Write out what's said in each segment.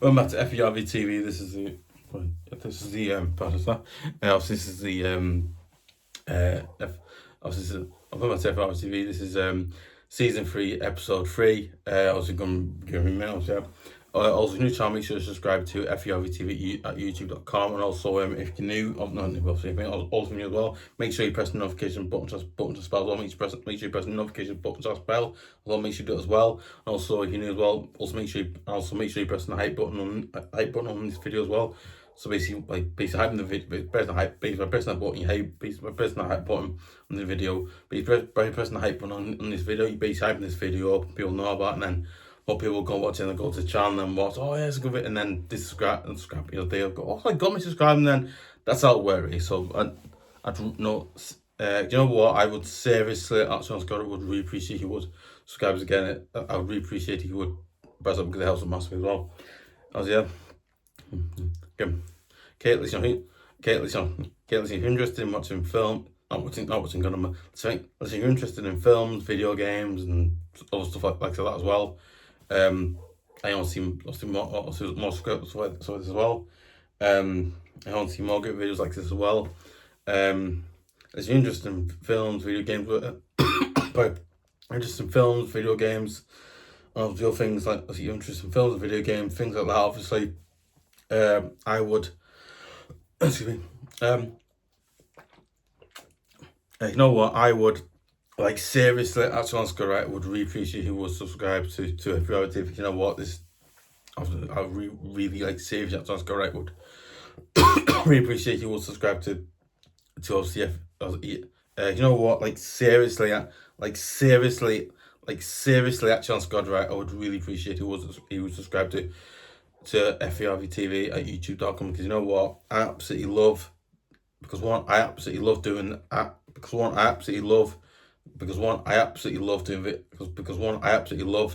Welcome back to FVRV TV. This is the pardon, obviously this is the obviously welcome back to FVRV TV. This is season 3, episode 3. Also going to give me minutes, yeah. Also, new channel, make sure to subscribe to FVRV TV at youtube.com. And also, if you're new, also new as well, make sure you press the notification button to spell as well. Make sure you press the notification button to spell. Well, make sure you do it as well. And also, if you're new as well, also make sure you press the hype button on this video as well. So basically hyping the video, pressing that button, pressing the hype button on the video. By pressing the hype button on this video, you basically hyping this video up, people know about it, and then more people go watch it and go to the channel and watch, oh yeah, it's a good video, and then subscribe, they'll go, oh, I got me subscribed, and then that's how it works. So I don't know, you know what, I would seriously, actually, I would really appreciate if you would subscribe again. I would really appreciate if you would press up, because it helps us massively as well. Yeah. Okay, listen, if you're interested in watching film, not watching gun, listen, if you're interested in films, video games, and other stuff like that as well. I want to see more scripts like this as well. I want to see more good videos like this as well. If you're interested in films, video games, interested in films, video games, do things like, if you're interested in films, video games, things like that, obviously, I would, excuse me, you know what, I would, seriously, actually, that's good, right? I would really appreciate who would subscribe to FVRV TV. You know what, this, I really seriously, that's good, right? Would really appreciate you would subscribe to obviously, you know what, seriously, actually, that's God, right? I would really appreciate who would subscribe to FVRV TV at youtube.com, because you know what, I absolutely love, because one, I absolutely love doing that, because I absolutely love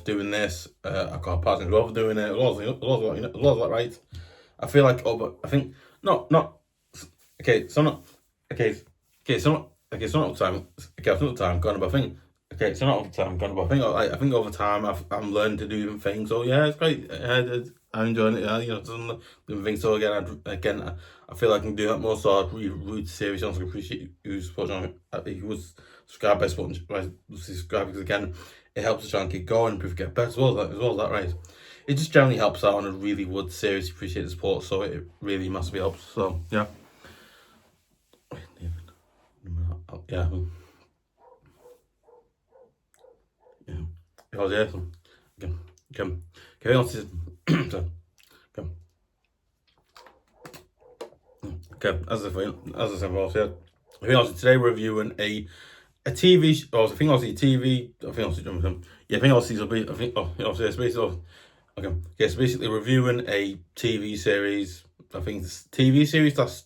doing this. I got a partner who love doing it. As well as that, right? I feel like, it's not all the time. Okay, it's not all the time gone, but I think, it's not all the time gone, but I think over time I'm learning to do different things. So yeah, it's great. I'm enjoying it. Doing things. So again, I feel like I can do that more. So I'd really seriously also appreciate who's watching. Who was subscribe by subscribe, because again, it helps the channel keep going, people get better as well as that, right? It just generally helps out, and I really would seriously appreciate the support. So it really massively helps. So yeah. Yeah. Because yeah, okay, on to okay, as I said, yeah. Today we're reviewing a TV. I think I'll see TV. I think I'll see something. Yeah, I think I'll see something. I think it's basically okay. Yeah, so basically reviewing a TV series. I think it's TV series, that's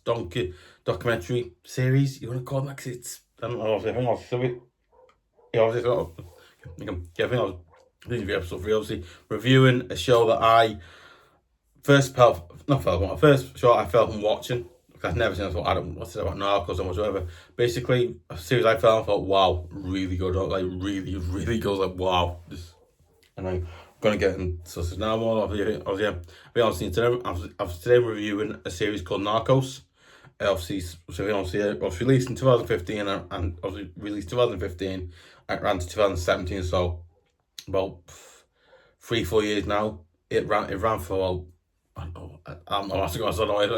documentary series. You want to call it, because it's, I don't know. I think I'll see it. Yeah, obviously, yeah, I think I was episode 3, obviously reviewing a show that I first felt from watching. I've never seen it. I don't what's it about narcos or whatever. Basically, a series I fell and thought, wow, really good, really good. Wow, this, and I'm gonna get into this now more. Obviously, today we're reviewing a series called Narcos. Obviously, it was released in 2015 and obviously released 2015 and ran to 2017. So about 3-4 years now. It ran for, I don't know, I think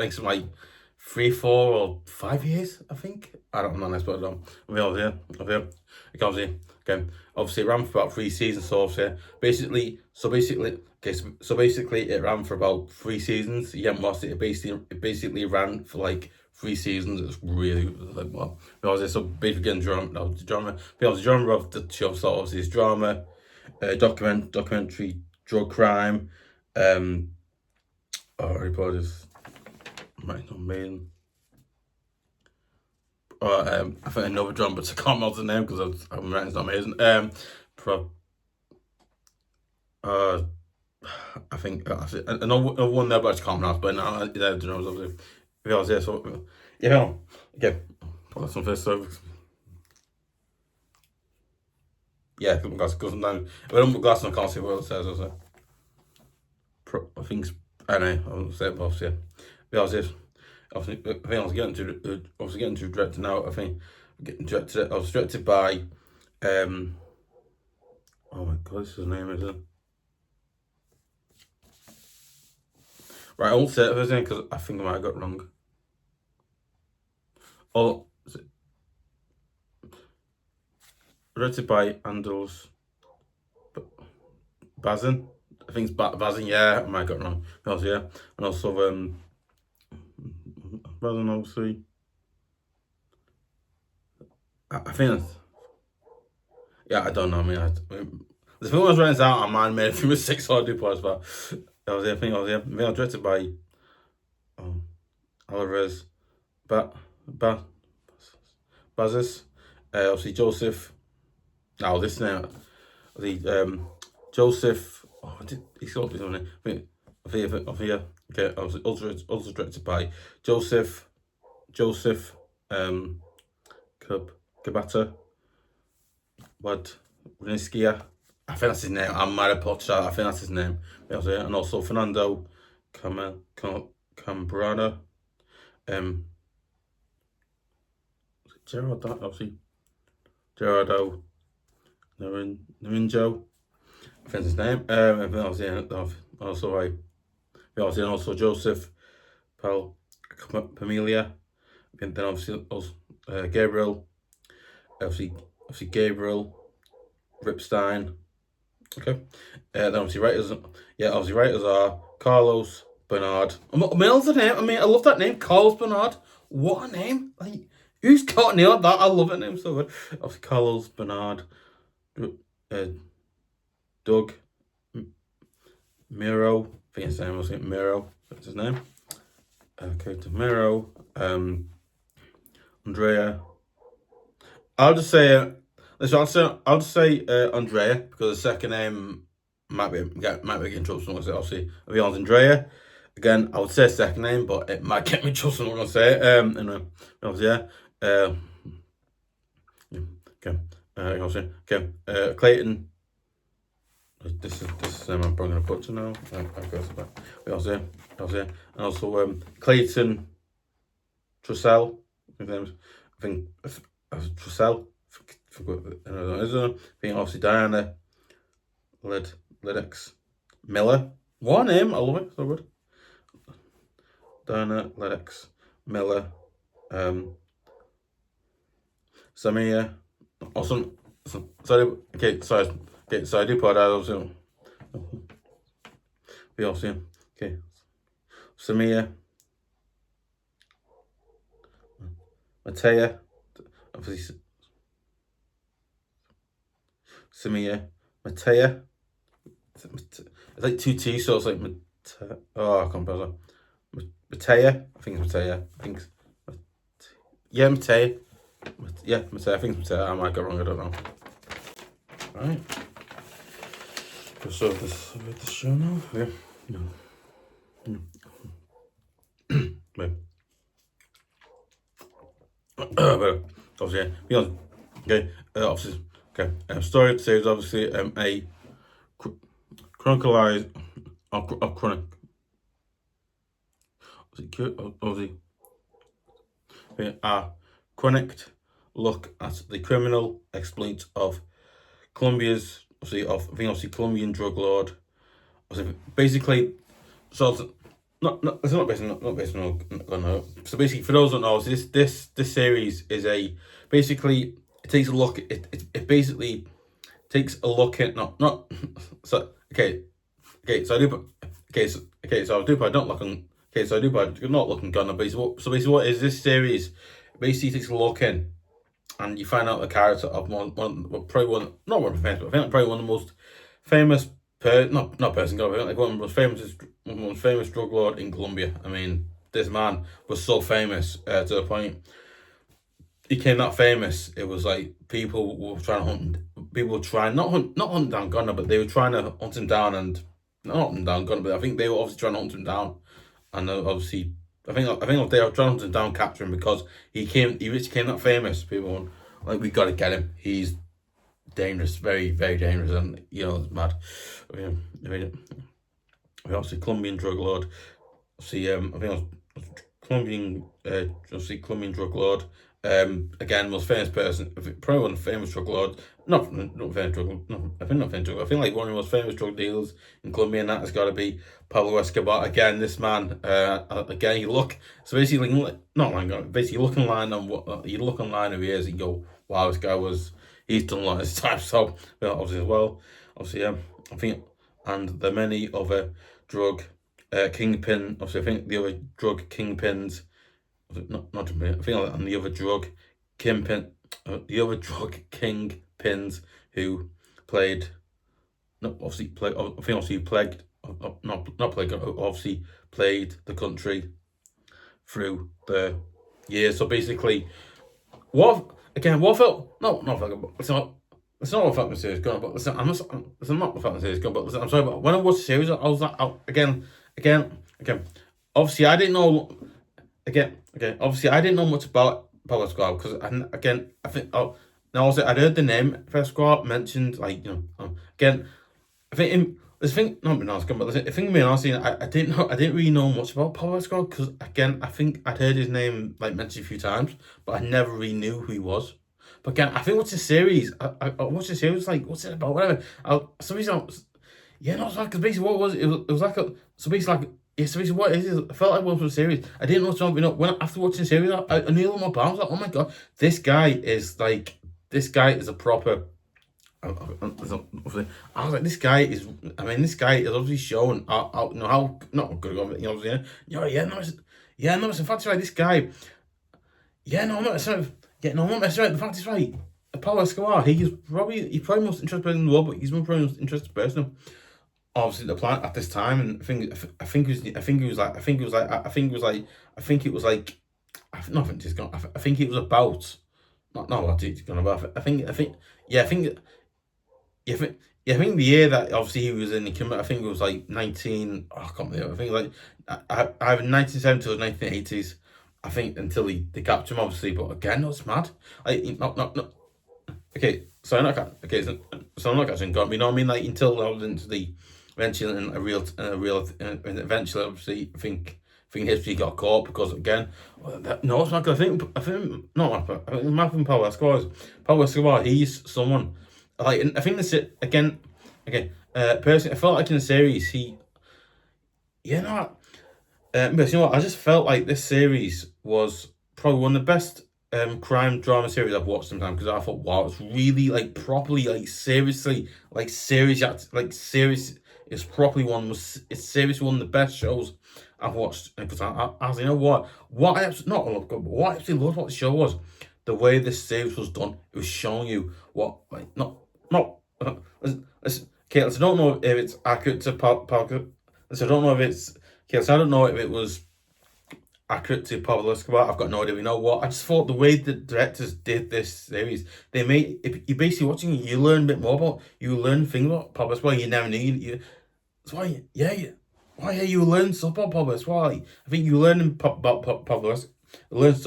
it's like 3, 4, or 5 years, I think. I don't know, but I don't. Obviously it ran for about 3 seasons, so basically it ran for about 3 seasons. You haven't watched it. It basically ran for 3 seasons. It's really well. So basically drama. The genre of the show, so obviously it's drama, documentary, drug crime, reporters, right, amazing. I think another drama, but I can't remember the name because I'm writing, it's not amazing. I think another one there, but I just can't pronounce. But no, I don't know. Obviously, if I was there, so yeah, okay. Put that some first service. Yeah, put my glasses, because sometimes if I don't put glasses on, I can't see what it says. I think I know, I won't say it, but obviously, yeah. Obviously, I think I was getting to director now. I think getting directed. I was directed by, oh my god, this is his name, is it? Right, I won't say it his name because I think I might have got it wrong. Oh, is it? Directed by Andvez. Bazin. I think it's Bazin, yeah, I might have got it wrong. Yeah. And also, Bazin, obviously. I think that's, yeah, I don't know, I mean, the film I was writing down, I might have made a few mistakes, so I do apologize, but I think I was directed by Alvarez, Bazis, obviously Josef. Now this name, the Josef. Oh, he's got his own name. Okay, obviously also directed by Josef, kubata, wladyki. I think that's his name. I might have put that. I think that's his name. And also Fernando, Cambrana, Gerardo, obviously Gerardo, naanjo. I think his name. Also Josef, Pamela, and then obviously also Gabriel, obviously Gabriel, Ripstein. Okay, then obviously writers. Yeah, obviously writers are Carlo Bernard. Mills the name. I mean, I love that name, Carlo Bernard. What a name! Like, who's got nailed that? I love that name so good. Obviously Carlo Bernard, Doug, Miro. I think his name was Miro. That's his name. Okay, to Miro. Andrea. I'll just say. I'll just say Andrea because the second name might be getting trouble. Someone say obviously. If it was Andrea, again I would say second name, but it might get me in trouble. Someone gonna say it. Anyway, obviously yeah. Okay. Obviously okay. Clayton. This is the name I'm probably gonna butcher now. We also and also Clayton Trissell. I think Trissell. I think obviously Diana Ledex Miller. What a name! I love it. So good. Diana Ledex Miller. Samia. Awesome. Sorry. Okay. Sorry. Okay. So I do put that also. We also okay. Samia. Matea. Obviously. Samia, Matea. It's like two T's, so it's like oh, I can't pronounce that. Matea. I think it's Matea. I think it's yeah, Matea. Yeah, Matea. I think it's Matea. I might go wrong. I don't know. All right. Just over this show now. Yeah. Wait. But obviously, yeah. Okay. Obviously. Okay, story of the series obviously a chronicalized a chronic look at the criminal exploits of Colombia's obviously Colombian drug lord. Basically, so it's not based on no. So basically, for those who don't know, this series is basically. It takes a look. It basically takes a look at not so okay. So I do so I do but I don't look on so I do but I'm not looking gun. Basically what is this series? Basically takes a look in, and you find out the character of probably one of the most famous not person one of the most famous drug lord in Colombia. I mean, this man was so famous to the point. He became that famous. It was like people were trying to hunt him. People were trying not hunt down Gunner, but they were trying to hunt him down and not hunt him down Gunner, but I think they were obviously trying to hunt him down. And obviously, I think they were trying to hunt him down, capture him because he became that famous. People were like, we gotta get him. He's dangerous, very very dangerous, and it's mad. obviously Colombian drug lord. Obviously, I think it was Colombian, Colombian drug lord. Again, most famous person, probably one of the famous drug lords. Not famous drug. No, I think not famous drug. I think like one of the most famous drug dealers in Colombia, and that has got to be Pablo Escobar. Again, this man. Again, you look. So basically, not like basically, you look online on what you look online who he is, and you go, wow, this guy was. He's done a lot of his time. So obviously as well, obviously, I think, and the many other drug kingpin. Obviously, I think the other drug kingpins. Not me. I think and the other drug kingpin, the other drug kingpins who played. No, obviously played. I think obviously played. Not played. Obviously played the country through the years. So basically, what felt not felt. It's not what felt the series gone. But listen, it's not what felt the series gone. But listen, I'm sorry. But when I watched the series, I was like, again. Obviously, I didn't know. Obviously, I didn't know much about Pablo Escobar because, I think. Now also, I'd heard the name Escobar mentioned, like again. I think I didn't know. I didn't really know much about Pablo Escobar because, again, I think I'd heard his name like mentioned a few times, but I never really knew who he was. But again, I think what's the series? I watched the series like what's it about? Whatever. It's like because basically what it was it was like a so basically like. Yeah, so basically what it is, I felt like one from the series. I didn't know something. When after watching the series, I knew a lot more about. I was like, oh my god, this guy is a proper. I was like, this guy is. I mean, this guy is obviously shown how not good. It's in fact right. This guy. I'm not messing right. The fact is right. Pablo Escobar. He's probably most interested person in the world, but he's probably the most interested person. Obviously, the planet at this time, and I think it was about not what it's gone about. I think the year that obviously he was in the commit. I think it was like 19. Oh, I can't believe it. I think like either 1970s or 1980s. I think until they captured him, obviously. But again, that's mad. Like not. Okay, so I'm not catching God. You know what I mean? Like until I was into the. Eventually, eventually, obviously, I think history got caught because again, no, it's not good. I think Pablo Escobar. Pablo Escobar, he's someone like I think this again. Personally, I felt like in the series but you know what? I just felt like this series was probably one of the best crime drama series I've watched sometimes because I thought, wow, it's really like properly like seriously like serious. It's probably it's seriously one of the best shows I've watched because as you know what I absolutely what I absolutely loved what the show was the way this series was done. It was showing you what like okay. I don't know if it's accurate to I don't know if it's I don't know if it was accurate to Pablo Escobar. I've got no idea. You know what? I just thought the way the directors did this series, they made if you're basically watching, you learn a bit more about things about Pablo Escobar you never knew. That's why, you learn stuff about Pablo Escobar. I think you learn about Pablo Escobar.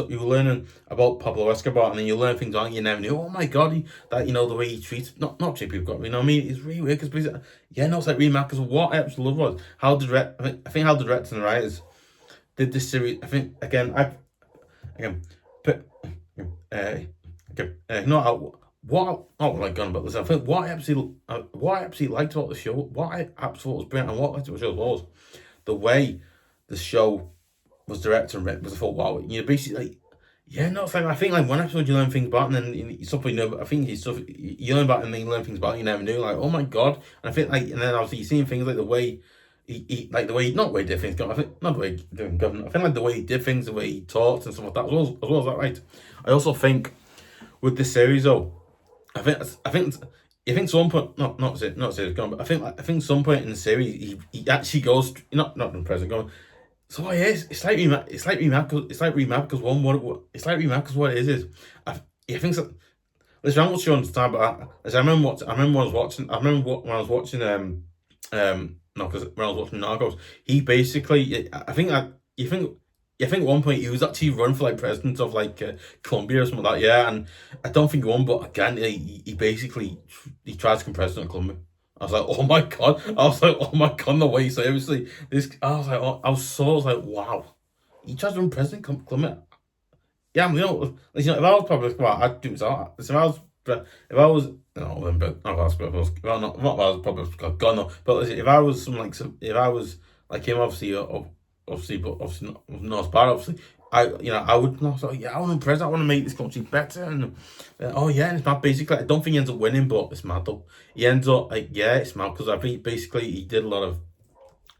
You were learning about Pablo Escobar, and then you learn things on you never knew. Oh my god, the way he treats not treat people. You know what I mean? It's really weird because it's like really mad. Because what I absolutely love was how I think how the directors and the writers did this series. I think like gone about this. I think what I absolutely liked about the show, what I absolutely was brilliant, and what I liked about the show was the way the show was directed and written. Because I thought, wow, basically it's like I think like one episode you learn things about, and then something I think you learn about, it and then you learn things about it you never knew. Like, oh my god! And I think like, and then obviously you seeing things like the way. Not the way he did things. I think not the way he did government. I think like the way he did things, the way he talked and stuff like that. As well as that, right? I also think with this series though, I think some point not series gone, but I think some point in the series he actually goes not in the present going. So yes, it's like mad because what it is I think so. Listen, I'm not sure understand, but I remember when I was watching no, because when I was watching Narcos, he basically, I think at one point he was actually running for like president of like Colombia or something like that. Yeah, and I don't think he won, but again, he basically tried to become president of Colombia. I was like, oh my god. I was like, oh my god, no way. So obviously, I was like, oh, I was like, wow. He tries to run president, Clement. Yeah, you know, if I was Pablo Escobar, I'd do myself. If I was, no, but not Pablo Escobar, well, not if I was Pablo Escobar, God no. But listen, if I was if I was like him, obviously, but obviously not as bad, obviously. I would not. So yeah, I want to president. I want to make this country better. And oh yeah, and it's mad. Basically, I don't think he ends up winning, but it's mad though. He ends up like yeah, it's mad because I think basically he did a lot of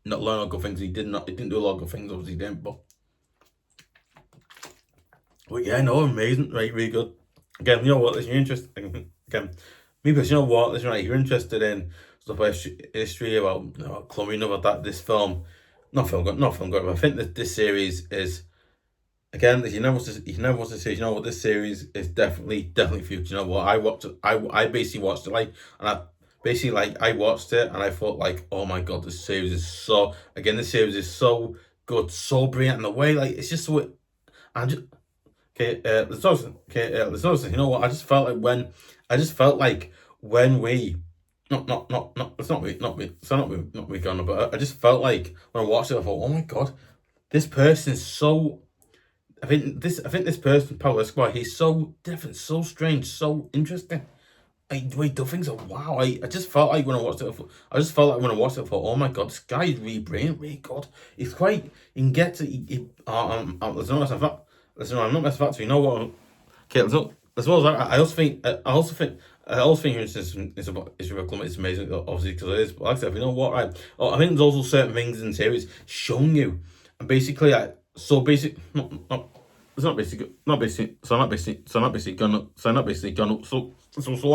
not a lot of good things. He didn't do a lot of good things. Obviously, he didn't, but yeah, no, amazing, right, really good. Again, you know what? Listen, you're interested. Again, maybe you know what? Listen, right, you're interested in stuff about history about Colombia, about that. This film, not film good, not film good. But I think that this series is again. If you never want to say, you know what? This series is definitely for you. You know what? I basically watched it I watched it and I thought like, oh my god, this series is so. Again, this series is so good, so brilliant, and the way like it's just so. I'm just. Okay, let's notice. You know what? I just felt like when we, not. It's not me. So not me, Gunner. But I just felt like when I watched it, I thought, oh my god, this person is so. I think this person, Pablo Escobar, he's so different, so strange, so interesting. Like the way he does things, wow. I just felt like when I watched it, I thought, oh my god, this guy is really brilliant, really good. He's quite. He can get to. Listen, I'm not messing about. You know what? Okay, as well as that, I also think it's about it's amazing, obviously because it is. But like I said, you know what? I think there's also certain things in the series showing you, and basically, not what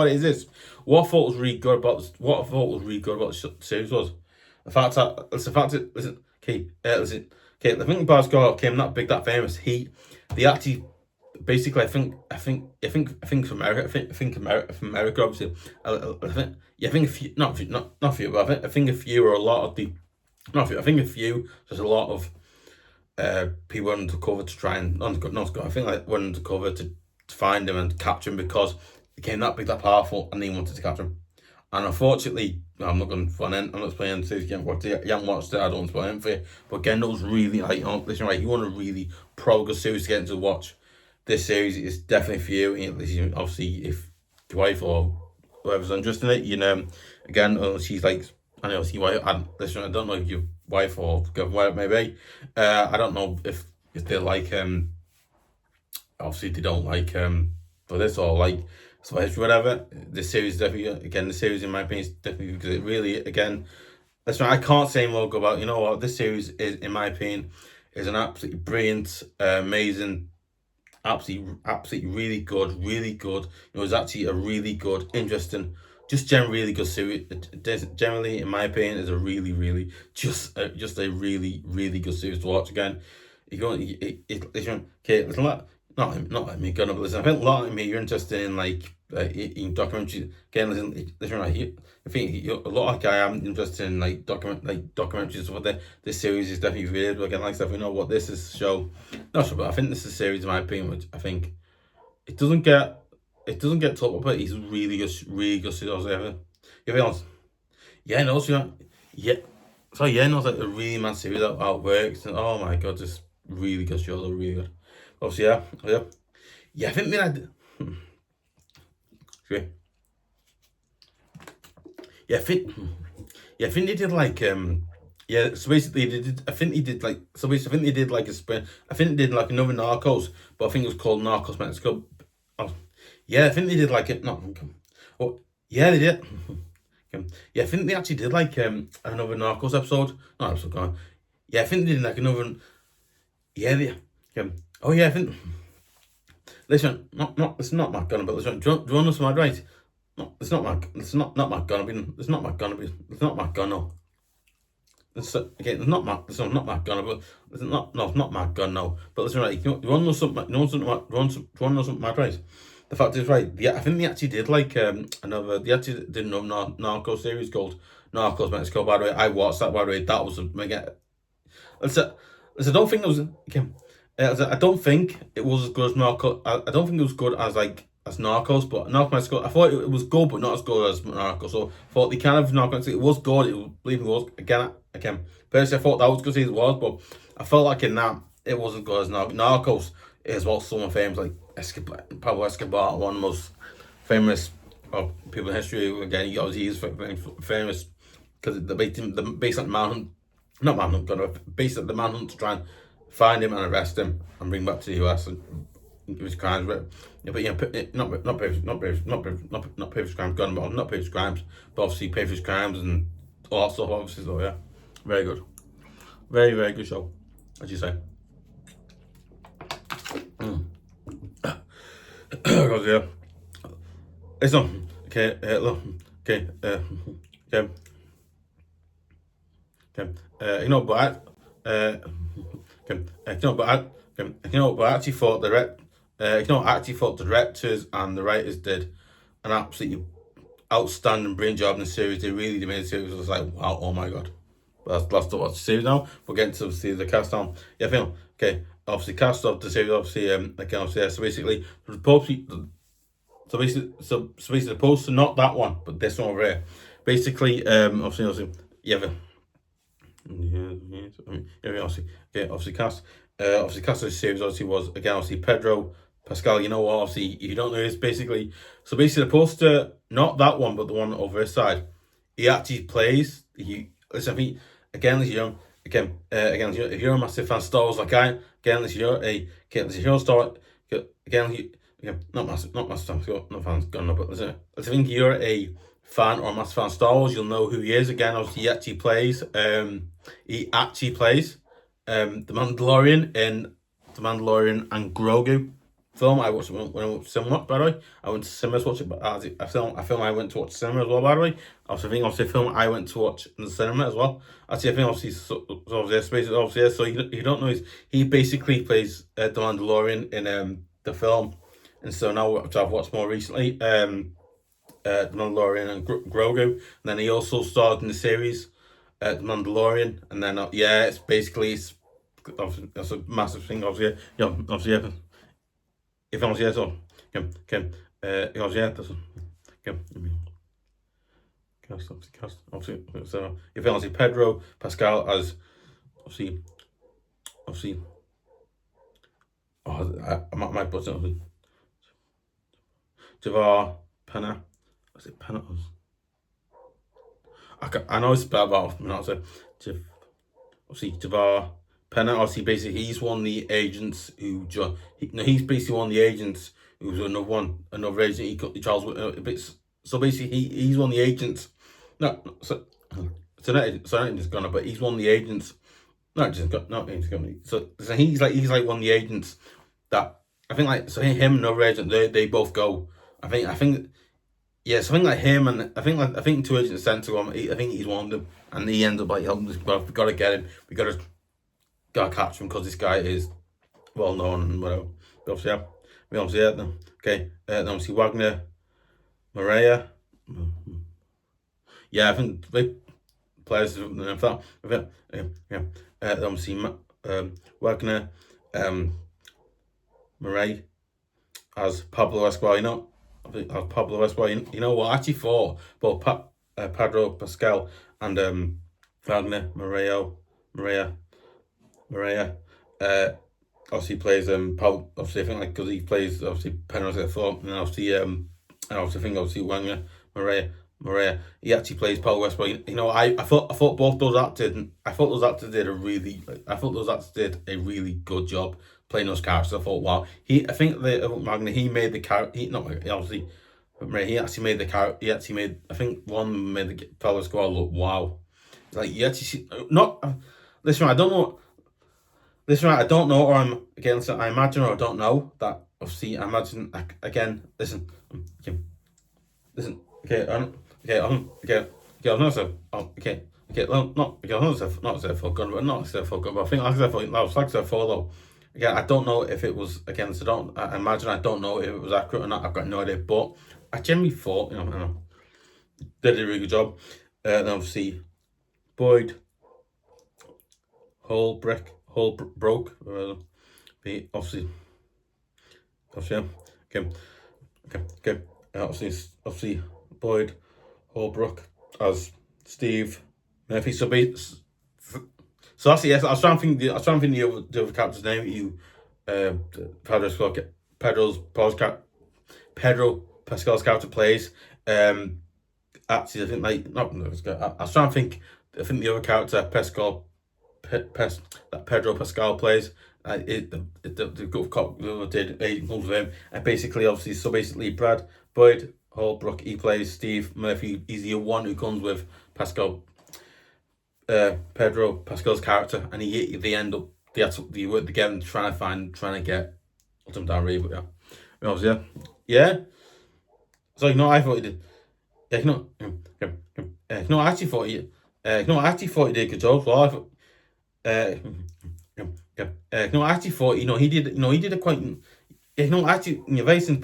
it is this. What I thought was really good about the series was the fact that listen, the thing about Scott came that big, that famous. They actually basically I think from America obviously. I think a few not a few, but I think a few or a lot of the not a few. I think a few. There's a lot of people went undercover to try and not I think like went undercover to find him and capture him because he became that big, that powerful, and they wanted to capture him. And unfortunately, I'm not going to fun in. I'm not playing series. You haven't watched it. I don't spoil it for you. But again, those really like listen, right. You want a really good series to get into watch. This series is definitely for you. Obviously, if your wife or whoever's interested in it, you know, again, she's like, I know, see why. Listen, I don't know if your wife or girlfriend maybe. I don't know if they like obviously they don't like for this or like. So whatever, this series definitely, again, the series in my opinion is definitely because it really, again, that's right. I can't say more about, you know what, this series is, in my opinion, is an absolutely brilliant, amazing, absolutely really good. You know, it's actually a really good, interesting, just generally really good series. Generally, in my opinion, is a really, just a really good series to watch. Again, if you want, okay, it's not like me, gonna listen. I think a lot of me, you're interested in like in documentaries. Again, listen right here. I think a lot like I am interested in like documentaries. What this series is definitely really. But again, like stuff, we know what this is show. Not sure, but I think this is a series, in my opinion, which I think it doesn't get talked about, but it's really good series. Ever, if you honest, yeah, no, so yeah, so yeah, no, it's like a really mad series that works, and oh my god, just really good show, though, really good. Obviously, yeah. I think I did. Yeah, I think they did like yeah. So basically, they did. I think they did like so. Basically, I think they did like a spin. I think they did like another Narcos, but I think it was called Narcos Mexico. Oh, yeah, I think they did like it. No, oh yeah, they did. Yeah, I think they actually did like another Narcos episode. Not episode, go on. Yeah, I think they did like another. Yeah, oh yeah, I think. Listen, it's not my gunner, but listen, do you want to my right? No, it's not my gunner. It's not my gunner. It's not my gunner. It's okay. It's not my gunner, but it's not my gun. No, but listen, right. You want to know something? You want to know something? My right. The fact is, right. Yeah, I think they actually did like another. They actually did another narco series called Narcos Mexico. By the way, I watched that. By the way, that was a mega. Listen, I don't think it was. Okay. I don't think it was as good as Narco. I don't think it was good as like as Narcos, but Narcos Mexico, I thought it was good, but not as good as Narcos. So I thought the kind of Narcos, it was good. Believe me, it was again. Personally, I thought that was good as it was, but I felt like in that it wasn't good as Narcos. Narcos is what someone famous like Escobar, Pablo Escobar, one of the most famous people in history. Again, he's famous because the based on the manhunt, not manhunt, based on the manhunt to try and find him and arrest him and bring him back to the US and his crimes. But yeah, not previous crimes, gun involved, not previous crimes, but obviously previous crimes and all that stuff. Obviously, so yeah, very good, very good show, as you say. Because yeah, it's not okay. Okay, okay. You know, but I actually thought I actually thought the directors and the writers did an absolutely outstanding, brilliant job in the series. They really made the series. I was like, wow, oh my god. But that's to watch the series now. We're getting to see the cast down. Yeah, okay. Obviously, cast of the series. Obviously, so basically, basically, supposed to not that one, but this one over here. Basically, obviously, yeah. Obviously cast of the series obviously was again obviously Pedro Pascal. You know what? Obviously, if you don't know this, basically the poster, not that one, but the one over his side. He actually plays. Listen, I think again, if you're a massive fan of Star Wars like I, again, if you're a Star, again, not massive fans, but listen, I think you're a fan or a massive fan of Star Wars, you'll know who he is. Again, obviously, he actually plays the Mandalorian in the Mandalorian and Grogu film. I watched it when I went to cinema, by the way. I went to cinema to watch it, but a film I went to watch cinema as well, by the way. Obviously, a film I went to watch in the cinema as well. Actually, I think obviously, so you don't know, he basically plays the Mandalorian in the film. And so now, which I've watched more recently, the Mandalorian and Grogu. And then he also starred in the series, the Mandalorian. And then, it's basically, that's a massive thing, obviously. Obviously, if I was here, so, so if I was Pedro Pascal as, obviously, I might put it, Javar Penna. Is it Penna? I know it's bad, but I'm not saying. Obviously, Javar Penna. Obviously, basically, he's one of the agents who. He's basically one of the agents who's another agent. He Charles. So basically, he's one of the agents. No, so not just gonna, but he's one of the agents. Not just gonna. So he's like one of the agents that I think him and another agent they both go. I think something like him and I think two agents sent to him. I think he's one of them, and he ends up helping us. Well, we gotta get him. We gotta catch him because this guy is well known and whatever. But obviously, then okay. Then obviously Wagner, Maria. Yeah, I think big players in that. Obviously Wagner, Maria as Pablo Escobar. Pablo Escobar. You know what? I actually thought both Pedro Pascal and Wagner Maria. Obviously plays obviously I think because he plays obviously Penrose at four, and obviously Wagner Maria he actually plays Paul Escobar. I thought both those actors did a really good job playing those characters. I thought, wow, Wagner he made the character. He actually made the character. I think one made the Paul Escobar look wow. Like you actually see, not listen. I don't know. Listen, I don't know, or I'm again. So I imagine, or I don't know that. Obviously, I imagine again. Listen. Okay. I'm not so. Okay. Well, not because not so full gun, but not so full gun. But I think like so full though. Again, I don't know if it was again. So I imagine I don't know if it was accurate or not. I've got no idea. But I generally thought they did a really good job. Then obviously, Boyd, Holbrook. Obviously, okay. Okay. Obviously, Boyd Holbrook as Steve Murphy. So that's yes. I was trying to think. I was trying to think the other character's name. Pedro Pascal's character plays. Actually, I think I was trying to think. I think the other character that Pedro Pascal plays. The cop did with him, and basically Boyd Holbrook, he plays Steve Murphy. He's the one who comes with Pedro Pascal's character, and they end up they work together trying to get ultimate down But So I thought he did. I actually thought he. I actually thought he did a good job. Well, I thought. I actually thought he did. He did a quite. Actually, facing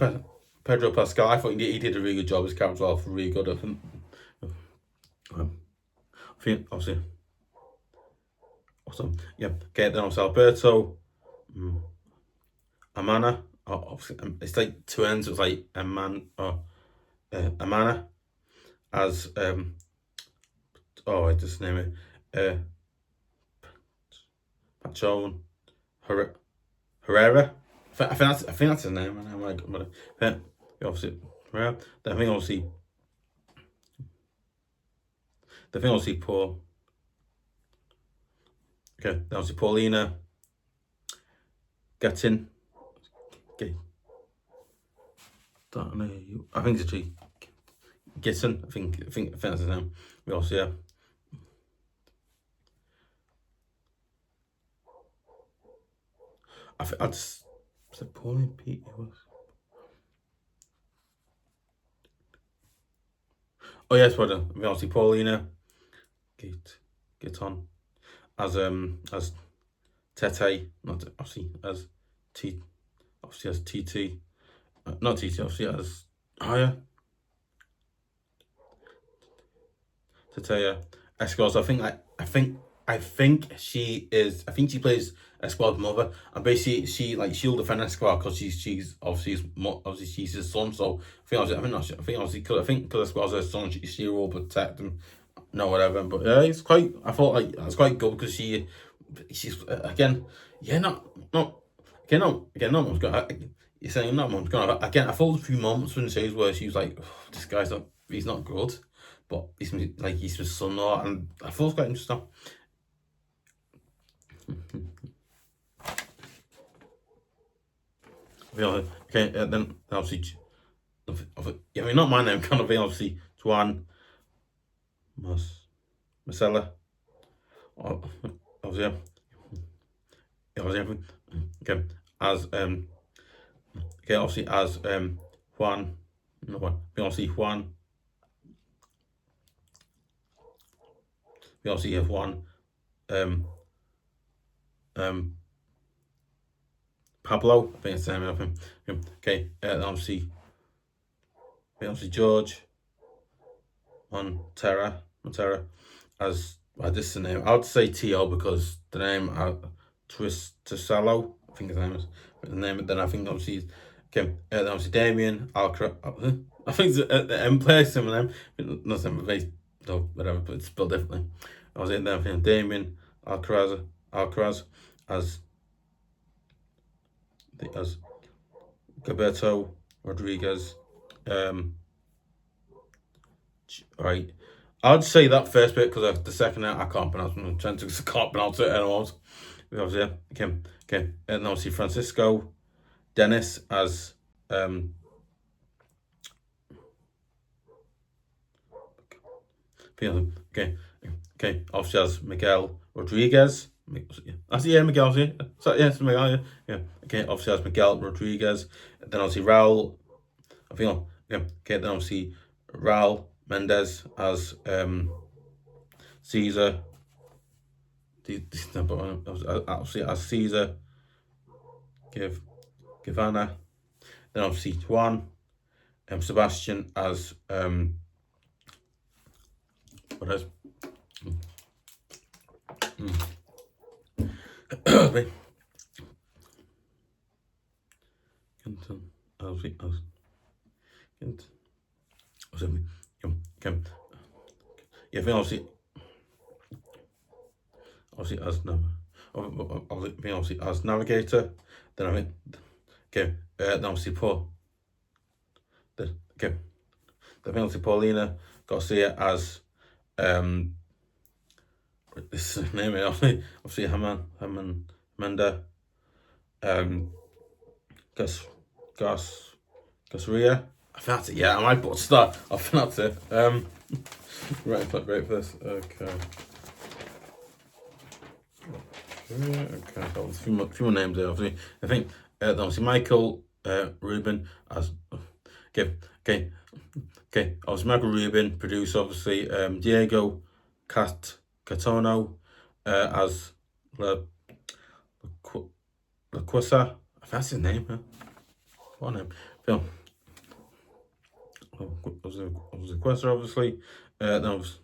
Pedro Pascal, I thought he did a really good job. His character was really good. I think obviously. Awesome. Okay, then also Alberto, Amana. Obviously, it's like two ends. It's like Amana as I just name it. Pachon Herrera. I think that's his name. Obviously Herrera. Then I think obviously Paul. Okay, then obviously Paulina Gettin. Okay. I think it's actually Gittin. I think that's his name. We also I just said Pauline Pete. It was. Oh yes, brother. We obviously Paulina get on as Tete, not obviously as obviously as TT, not TT, obviously as Tete Escobar. I think she plays Escobar's mother, and basically she'll defend Escobar because she's his son. So I think because Escobar's her son, she will protect him. No, whatever. But yeah, I thought it's quite good because she's again, mom's gonna. You're saying no, mom's gonna. Again, I thought a few moments when shows where she was like, oh, this guy's he's not good, but he's his son-in-law, and I thought it was quite interesting. Okay, then obviously, not my name, kind of obviously Juan Marcia. Obviously, okay, as obviously as Juan, no one, obviously Juan. We obviously have Juan, Pablo. I think it's the name of him. Okay, obviously George Montera as this is the name. I would say T.O. because the name Trissello, I think his name is the name. But then I think obviously obviously Damien Alcra. I think it's the M place similar name, not similar face, no whatever, but it's spelled differently. I was in there. Damien Alcaraz as Gilberto Rodriguez. Right, I'd say that first bit because the second I can't pronounce. I'm trying to can't pronounce it anymore. Obviously, okay, and obviously Fransco Denis as okay, obviously as Miquel Rodriguez. Miguel. So yes, Miguel. Yeah. Okay, obviously as Miquel Rodriguez. Then obviously Raul. Then obviously Raul Mendez as Caesar. Obviously as Caesar. Givana. Then obviously Juan. Seblstion as what else? Yeah, I think obviously as navigator. Then I think then obviously then obviously Paulina Garcia as this is name it obviously Menda Gasria. I think that's it. Yeah, I might put start. I think that's it. Right for this. Okay. Okay, so a few more names there. Obviously, I think obviously Michael Rubin as obviously Michael Rubin produced. Obviously, Diego Catono as La Quasa. I think that's his name. Huh? What name? Film. Obviously, Quasa. Obviously, then was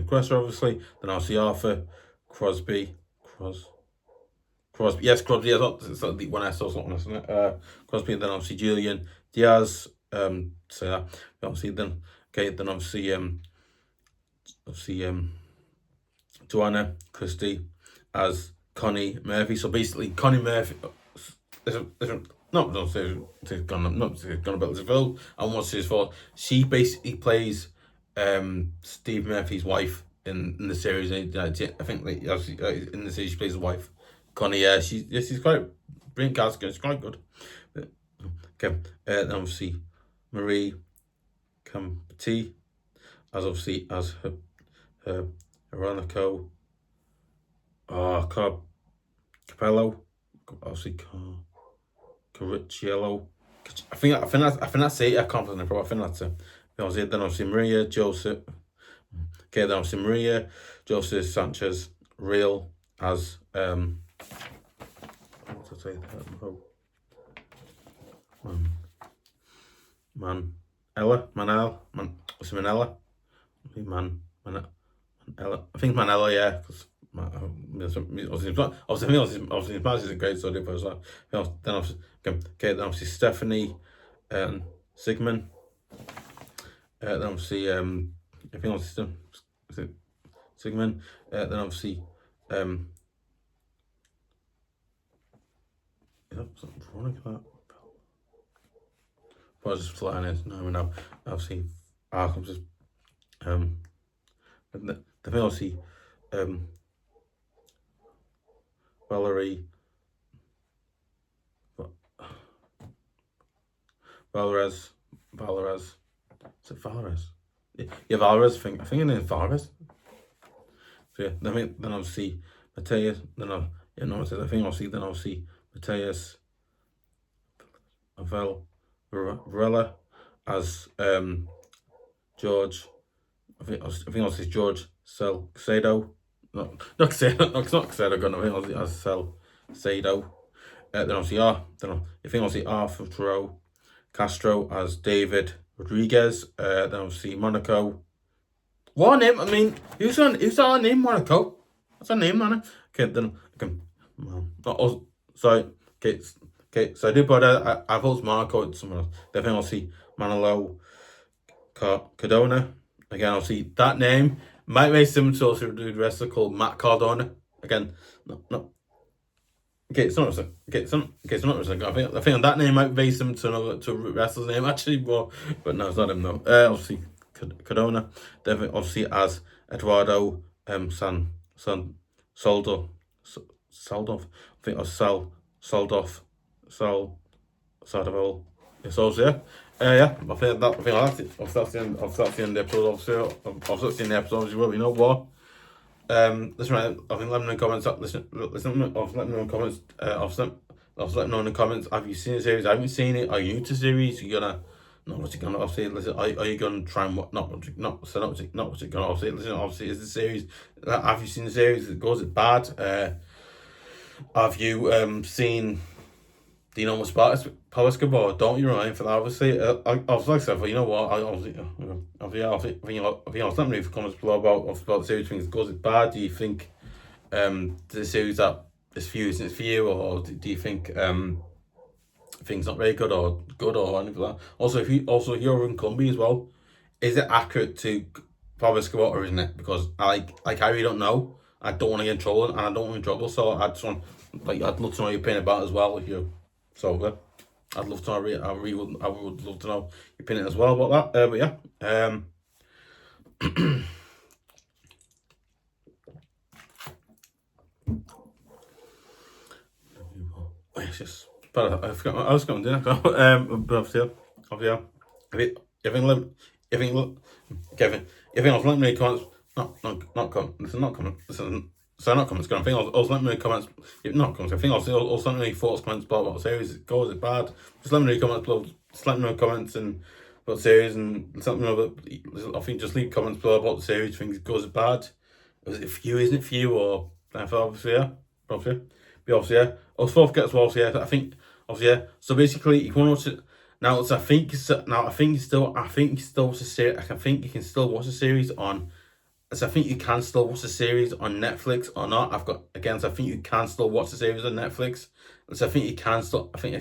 Quester, obviously. Then I'll see Arthur Crosby. Crosby. Yes, Crosby. Yeah, it's not the one I saw something, isn't it? Crosby. And then obviously Julian Diaz. Say that. Obviously then. Then obviously Joanna Christie as Connie Murphy. So basically, Connie Murphy. Not say she's gone about the film and what's his fault. She basically plays Steve Murphy's wife in the series. I think in the series she plays his wife, Connie. Yeah, she's quite brilliant cast. She's quite good. Then obviously Marie Campati as her Veronico. Capello. Obviously Caricciello. I think that's it. I can't find it, but I think that's it. Then obviously Maria Joseph. Then obviously Maria Joseph Sanchez Real as what's I say that? Manella. I think Manella, yeah, because obviously Spanish is a great study for us. Then obviously Stephanie Sigmund. Then obviously I think obviously Sigmund. Then obviously something wrong with that. I was just flying it. No. Obviously I'm just the thing obviously Valerie Valores. Is it Valores? Yeah, Valores. I think her name is Valores. So yeah, then obviously Mateus. I think obviously Mateus Varela as George. I think obviously George Salcedo. No, not Casado. No, it's not Casado. I think obviously as Salcedo. Then obviously Arthur Castro as David Rodriguez. Then obviously Monaco. What name? I mean, who's our name? Monaco. That's our name, man. So I do put I vote Monaco. It's someone else. Then obviously Manolo Cardona. Again, obviously that name might make similar to also the wrestler called Matt Cardona. Again, no. It's not wrestling. It's not wrestling. I think that name might be similar to a wrestler's name actually, but no, it's not him though. Obviously Cardona. Then obviously as Eduardo Soldov. I think Soldov. It's also yeah. Yeah, I think that's it. That's the end of the episode. Obviously, that's the episode. Well, you know what? Listen, I think let me know in the comments. Listen. Let me know in the comments. Let me know in the comments. Have you seen the series? I haven't seen it. Are you new to the series? You're gonna. Not what you're gonna obviously listen. Are you gonna try and what? Not what you're gonna obviously listen. Obviously, is the series? Have you seen the series? Goes it bad? Have you seen? Do you know what's Pablo Escobar? Don't you rely for that? Obviously, I was like I said, but you know what? Let me know in the comments below about the series. Think goes it bad? Do you think the series that this for you, isn't it for you, or do you think things not very good or anything like that? Also, if you're over in Colombia as well, is it accurate to Pablo Escobar or isn't it? Because I really don't know. I don't want to get in trouble, and I don't want to get in trouble, so I just want, like, I'd love to know your opinion about it as well. If you, so I'd love to know. I would love to know your opinion as well about that. But yeah, it's just. But I forgot. I was going to do that. But obviously, Kevin, if you let me comments, not comments. Not comments. So not comments. I think also let me know comments. Not comments. I think also let me know thoughts, comments about what series it goes. Is it bad? Just let me know your comments below. Just let me know comments and about the series, and let me know that. I think just leave comments below about the series. Think it goes bad. Is it for you? Isn't it for you? Or obviously, yeah, obviously, yeah. Us fourth gets well. So yeah, I think obviously, yeah. So basically, if you want to watch it now, I think you can still watch the series. I think you can still watch the series on. So I think you can still watch the series on Netflix or not. So I think you can still watch the series on Netflix. So I think you can still. I think you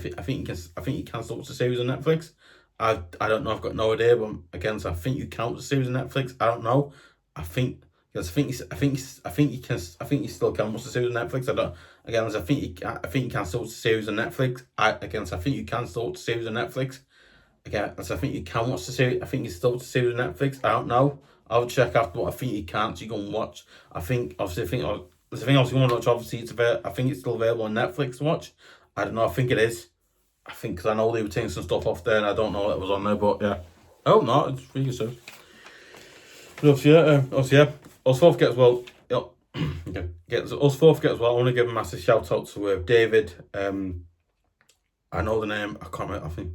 can still watch the series on Netflix. I don't know. I've got no idea. But again, so I think you can watch the series on Netflix. I don't know. I think you still can watch the series on Netflix. I don't. Again, so I think you can still watch the series on Netflix. So I think you can still watch the series on Netflix. Again, so I think you can watch the series. I think you still watch the series on Netflix. I don't know. I'll check after, but I think you can't. So you go and watch. I think you want to watch. Obviously, I think it's still available on Netflix to watch. I don't know. I think it is. I think because I know they were taking some stuff off there, and I don't know that was on there. But yeah, oh no, it's really good. Yeah. Us fourth get as well. Yep. Okay. Us fourth get as well. I want to give a massive shout out to David. I know the name. I can't remember. I think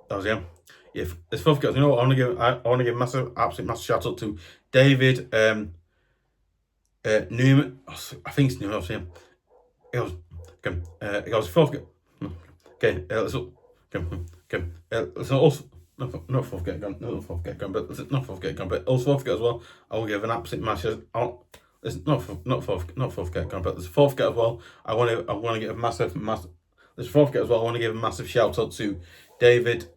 that was him. Yeah, it's fourth get. You know what? I want to give absolute massive shout out to David Newman. I think it's Newman. I've seen him. It goes fourth get. Okay, let's also not fourth get gun, but not fourth get gun, but also fourth get as well. I will give an absolute massive. It's not fourth get gun, but there's fourth get as well. I want to give a massive. There's fourth get as well. I want to give a massive shout out to David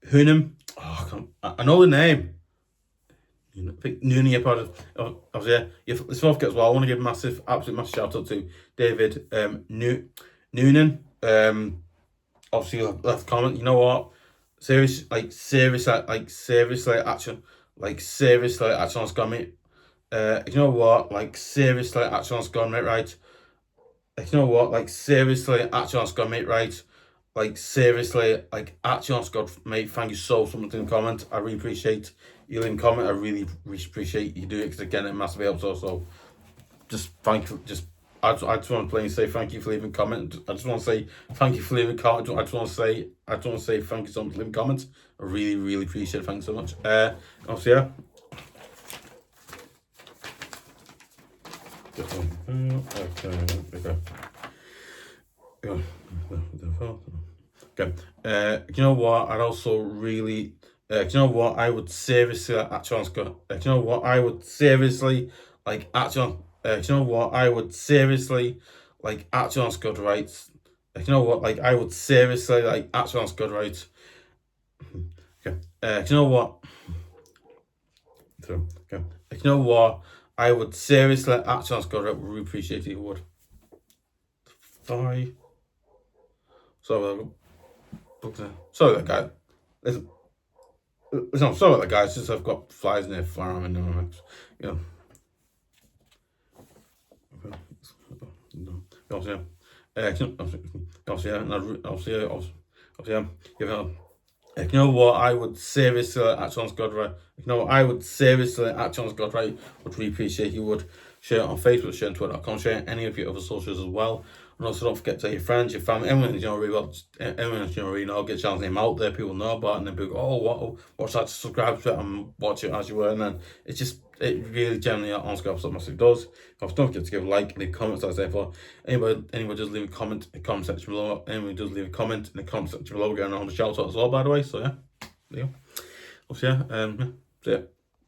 Hunem. Oh, I know the name. I think Noonie part of yeah. There's fourth get as well. I want to give a absolute massive shout out to David Noonan. Obviously left a comment. You know what? Seriously, actually, it's gone, mate. You know what? Seriously, actually, it's gone, mate. Right. You know what? Seriously, actually, it's gone, mate. Right. Seriously, actually, it's gone, mate. Thank you so much in the comment. I really appreciate you in comment. I really appreciate you doing it because again, it massively helps us. So, just thank you. I just want to plainly say thank you for leaving a comment. I just want to say thank you for leaving a comment. I just want to say thank you so much for leaving comments. I really appreciate it. Thanks so much. Also, yeah. Okay. You know what? I'd also really. You know what? I would seriously actually. You know what? I would seriously actually. You know what? I would seriously actually on good rights. You know what? I would seriously actually on good rights. Okay. You know what? Okay. You know what? I would seriously actually on good rights. Really appreciate it. You would. Sorry. Sorry that guy. Listen. I'm sorry about that guy. It's just I've got flies in there flying around in you know. Obviously, you know what? I would seriously actually on God right. You know what? I would seriously actually on God right. Would really appreciate you would share it on Facebook, share it on Twitter.com, share any of your other socials as well. And also don't forget to tell your friends, your family, everyone you know really well, everyone you know really know, get Charles' name out there, people know about it, and then people go, oh, watch that, subscribe to it and watch it as you were, and then it really generally honestly helps what massive does. Don't forget to give a like, leave comments, as therefore anybody does leave a comment in the comment section below, anybody does leave a comment in the comment section below, getting a shout out as well, by the way. So yeah, there you go. So yeah, so yeah.